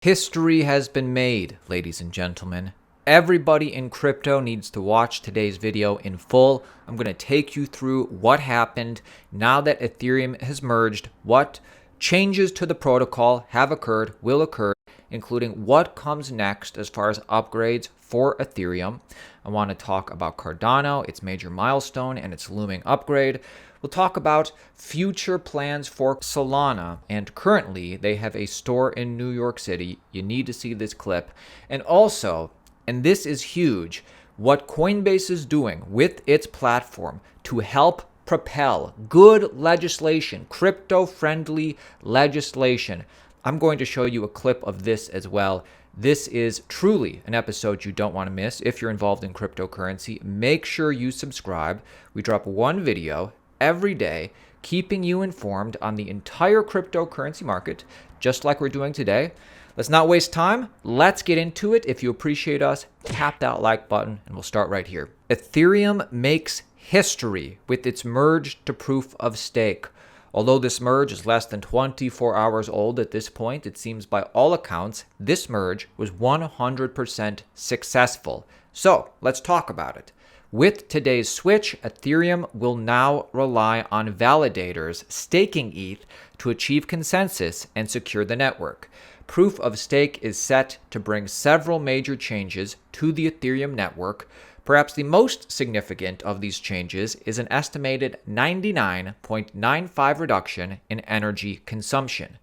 History has been made, ladies and gentlemen. Everybody in crypto needs to watch today's video in full. I'm going to take you through what happened now that Ethereum has merged, what changes to the protocol have occurred, will occur, including what comes next as far as upgrades for Ethereum. I want to talk about Cardano, its major milestone, and its looming upgrade. We'll talk about future plans for Solana, and currently they have a store in New York City. You need to see this clip. And also, and this is huge, what Coinbase is doing with its platform to help propel good legislation, crypto-friendly legislation. I'm going to show you a clip of this as well. This is truly an episode you don't want to miss. If you're involved in cryptocurrency, make sure you subscribe. We drop one video every day, keeping you informed on the entire cryptocurrency market, just like we're doing today. Let's not waste time. Let's get into it. If you appreciate us, tap that like button, and we'll start right here. Ethereum makes history with its merge to proof of stake. Although this merge is less than 24 hours old at this point, it seems by all accounts, this merge was 100% successful. So let's talk about it. With today's switch, Ethereum will now rely on validators staking ETH to achieve consensus and secure the network. Proof of stake is set to bring several major changes to the Ethereum network. Perhaps the most significant of these changes is an estimated 99.95% reduction in energy consumption.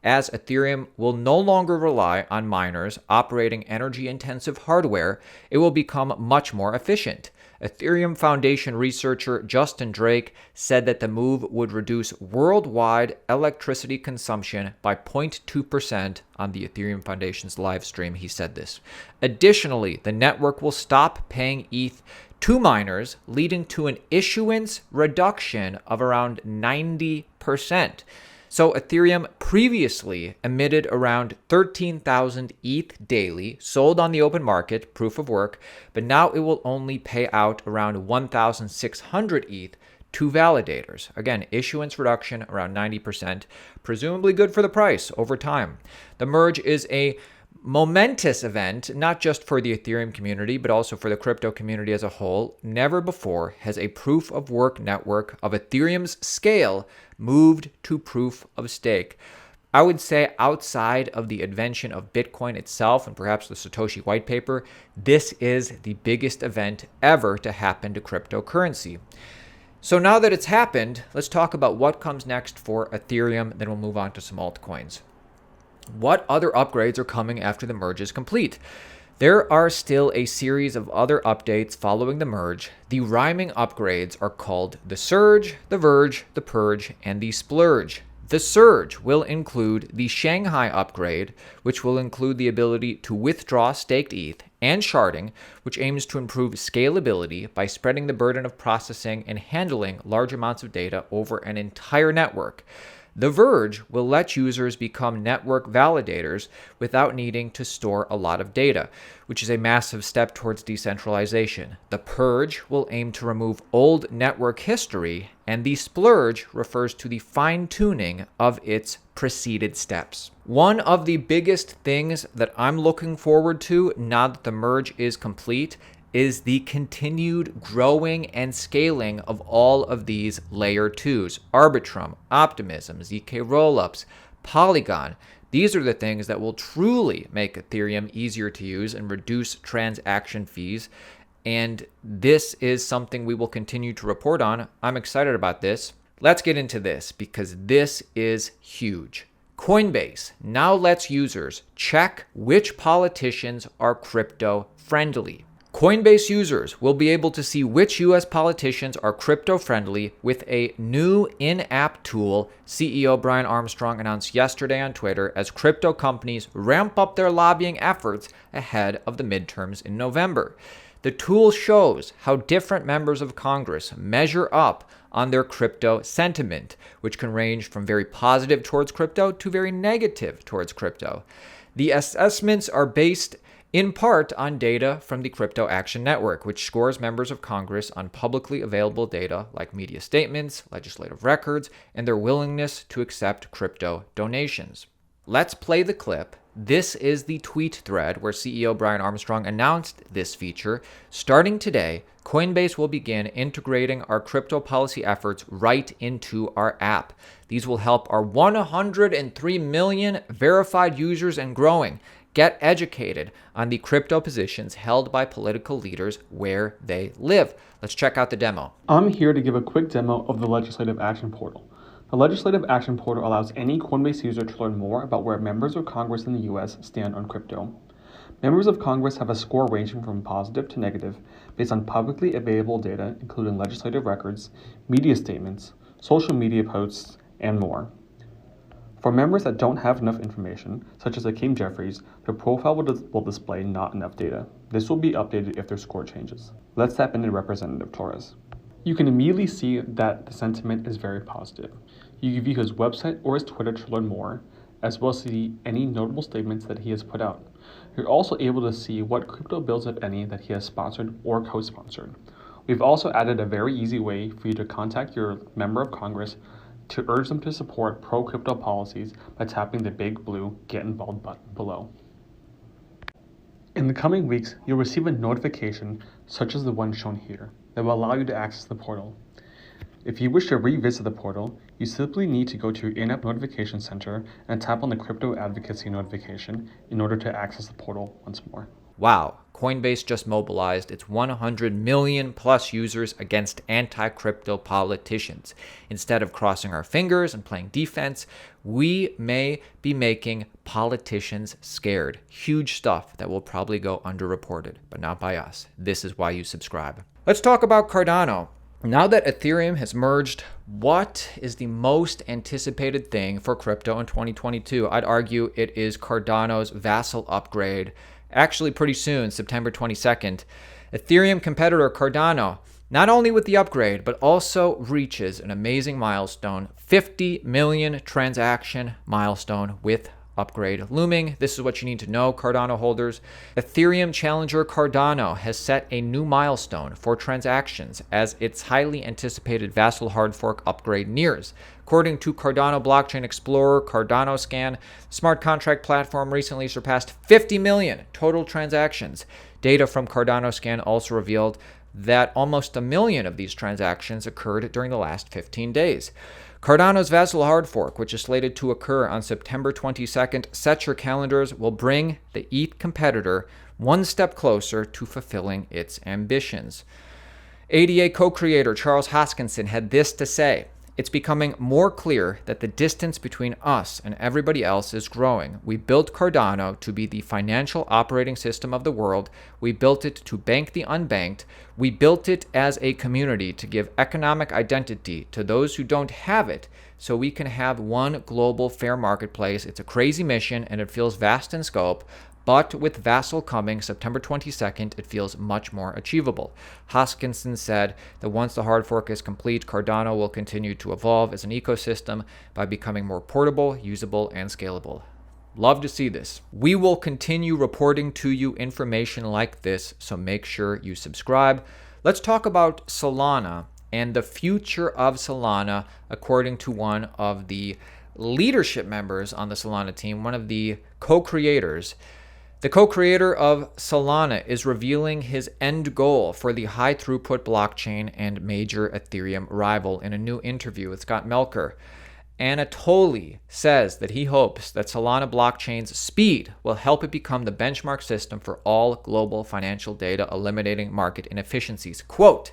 As Ethereum will no longer rely on miners operating energy-intensive hardware, it will become much more efficient. Ethereum Foundation researcher Justin Drake said that the move would reduce worldwide electricity consumption by 0.2% on the Ethereum Foundation's live stream. He said this. Additionally, the network will stop paying ETH to miners, leading to an issuance reduction of around 90%. So Ethereum previously emitted around 13,000 ETH daily, sold on the open market, proof of work, but now it will only pay out around 1,600 ETH to validators. Again, issuance reduction around 90%, presumably good for the price over time. The merge is a momentous event, not just for the Ethereum community, but also for the crypto community as a whole. Never before has a proof of work network of Ethereum's scale moved to proof of stake. I would say outside of the invention of Bitcoin itself and perhaps the Satoshi white paper, this is the biggest event ever to happen to cryptocurrency. So now that it's happened, let's talk about what comes next for Ethereum, then we'll move on to some altcoins. What other upgrades are coming after the merge is complete? There are still a series of other updates following the merge. The rhyming upgrades are called the Surge, the Verge, the Purge, and the Splurge. The Surge will include the Shanghai upgrade, which will include the ability to withdraw staked ETH, and sharding, which aims to improve scalability by spreading the burden of processing and handling large amounts of data over an entire network. The Verge will let users become network validators without needing to store a lot of data, which is a massive step towards decentralization. The Purge will aim to remove old network history, and the Splurge refers to the fine-tuning of its preceded steps. One of the biggest things that I'm looking forward to now that the merge is complete is the continued growing and scaling of all of these layer 2s, Arbitrum, Optimism, ZK rollups, Polygon. These are the things that will truly make Ethereum easier to use and reduce transaction fees. And this is something we will continue to report on. I'm excited about this. Let's get into this because this is huge. Coinbase now lets users check which politicians are crypto friendly. Coinbase users will be able to see which U.S. politicians are crypto-friendly with a new in-app tool CEO Brian Armstrong announced yesterday on Twitter as crypto companies ramp up their lobbying efforts ahead of the midterms in November. The tool shows how different members of Congress measure up on their crypto sentiment, which can range from very positive towards crypto to very negative towards crypto. The assessments are based in part on data from the Crypto Action Network, which scores members of Congress on publicly available data like media statements, legislative records, and their willingness to accept crypto donations. Let's play the clip This is the tweet thread where CEO Brian Armstrong announced this feature. Starting today, Coinbase will begin integrating our crypto policy efforts right into our app. These will help our 103 million verified users and growing get educated on the crypto positions held by political leaders where they live. Let's check out the demo. I'm here to give a quick demo of the Legislative Action Portal. The Legislative Action Portal allows any Coinbase user to learn more about where members of Congress in the U.S. stand on crypto. Members of Congress have a score ranging from positive to negative based on publicly available data, including legislative records, media statements, social media posts, and more. For members that don't have enough information, such as Hakeem Jeffries, their profile will display not enough data. This will be updated if their score changes. Let's tap into Representative Torres. You can immediately see that the sentiment is very positive. You can view his website or his Twitter to learn more, as well as see any notable statements that he has put out. You're also able to see what crypto bills, if any, that he has sponsored or co-sponsored. We've also added a very easy way for you to contact your member of Congress to urge them to support pro-crypto policies by tapping the big blue Get Involved button below. In the coming weeks, you'll receive a notification, such as the one shown here, that will allow you to access the portal. If you wish to revisit the portal, you simply need to go to your in-app notification center and tap on the crypto advocacy notification in order to access the portal once more. Wow, Coinbase just mobilized its 100 million plus users against anti-crypto politicians. Instead of crossing our fingers and playing defense, we may be making politicians scared. Huge stuff that will probably go underreported, but not by us. This is why you subscribe. Let's talk about Cardano. Now that Ethereum has merged, what is the most anticipated thing for crypto in 2022? I'd argue it is Cardano's Vasil upgrade. Actually, pretty soon, September 22nd, Ethereum competitor Cardano, not only with the upgrade, but also reaches an amazing milestone, 50 million transaction milestone with upgrade looming. This is what you need to know, Cardano holders. Ethereum challenger Cardano has set a new milestone for transactions as its highly anticipated Vasil hard fork upgrade nears. According to Cardano Blockchain Explorer, Cardano Scan, smart contract platform recently surpassed 50 million total transactions. Data from Cardano Scan also revealed that almost 1 million of these transactions occurred during the last 15 days. Cardano's Vasil hard fork, which is slated to occur on September 22nd, set your calendars, will bring the ETH competitor one step closer to fulfilling its ambitions. ADA co-creator Charles Hoskinson had this to say: "It's becoming more clear that the distance between us and everybody else is growing. We built Cardano to be the financial operating system of the world. We built it to bank the unbanked. We built it as a community to give economic identity to those who don't have it, so we can have one global fair marketplace. It's a crazy mission and it feels vast in scope. But with Vasil coming September 22nd, it feels much more achievable." Hoskinson said that once the hard fork is complete, Cardano will continue to evolve as an ecosystem by becoming more portable, usable, and scalable. Love to see this. We will continue reporting to you information like this, so make sure you subscribe. Let's talk about Solana and the future of Solana, according to one of the leadership members on the Solana team, one of the co-creators. The co-creator of Solana is revealing his end goal for the high-throughput blockchain and major Ethereum rival in a new interview with Scott Melker. Anatoly says that he hopes that Solana blockchain's speed will help it become the benchmark system for all global financial data, eliminating market inefficiencies. Quote,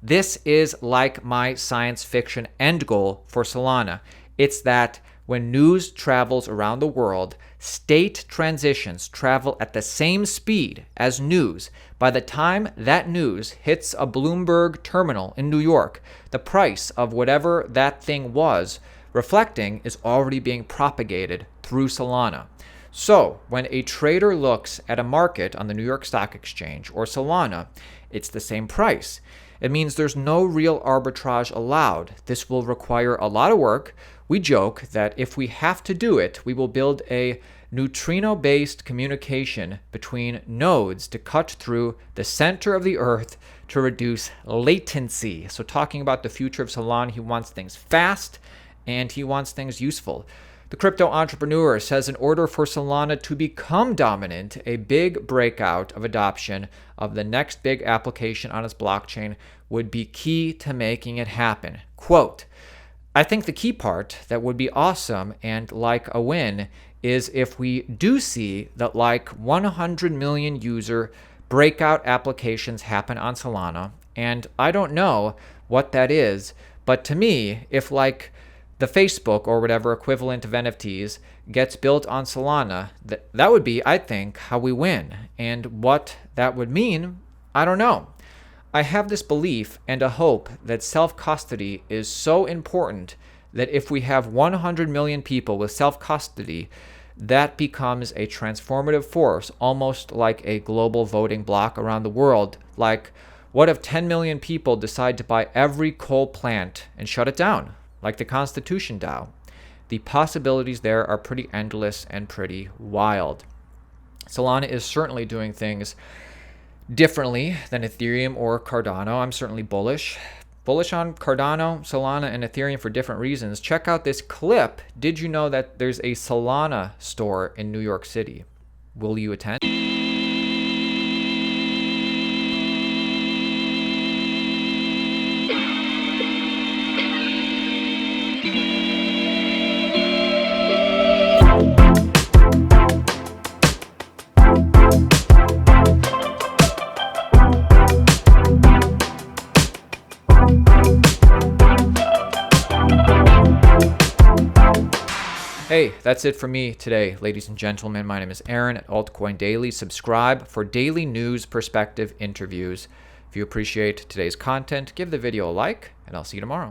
"This is like my science fiction end goal for Solana. It's that when news travels around the world, state transitions travel at the same speed as news. By the time that news hits a Bloomberg terminal in New York, the price of whatever that thing was reflecting is already being propagated through Solana. So when a trader looks at a market on the New York Stock Exchange or Solana, it's the same price. It means there's no real arbitrage allowed. This will require a lot of work. We joke that if we have to do it, we will build a neutrino-based communication between nodes to cut through the center of the earth to reduce latency." So talking about the future of Solana, he wants things fast and he wants things useful. The crypto entrepreneur says in order for Solana to become dominant, a big breakout of adoption of the next big application on its blockchain would be key to making it happen. Quote, I think the key part that would be awesome and like a win is if we do see that like 100 million user breakout applications happen on Solana. And I don't know what that is, but to me, if like the Facebook or whatever equivalent of NFTs gets built on Solana, that would be, I think, how we win. And what that would mean, I don't know. I have this belief and a hope that self-custody is so important that if we have 100 million people with self-custody, that becomes a transformative force, almost like a global voting bloc around the world. Like, what if 10 million people decide to buy every coal plant and shut it down, like the Constitution DAO? The possibilities there are pretty endless and pretty wild. Solana is certainly doing things differently than Ethereum or Cardano. I'm certainly bullish on Cardano, Solana, and Ethereum for different reasons. Check out this clip. Did you know that there's a Solana store in New York City? Will you attend? Hey, that's it for me today, ladies and gentlemen. My name is Aaron at Altcoin Daily. Subscribe for daily news, perspective, interviews. If you appreciate today's content, give the video a like, and I'll see you tomorrow.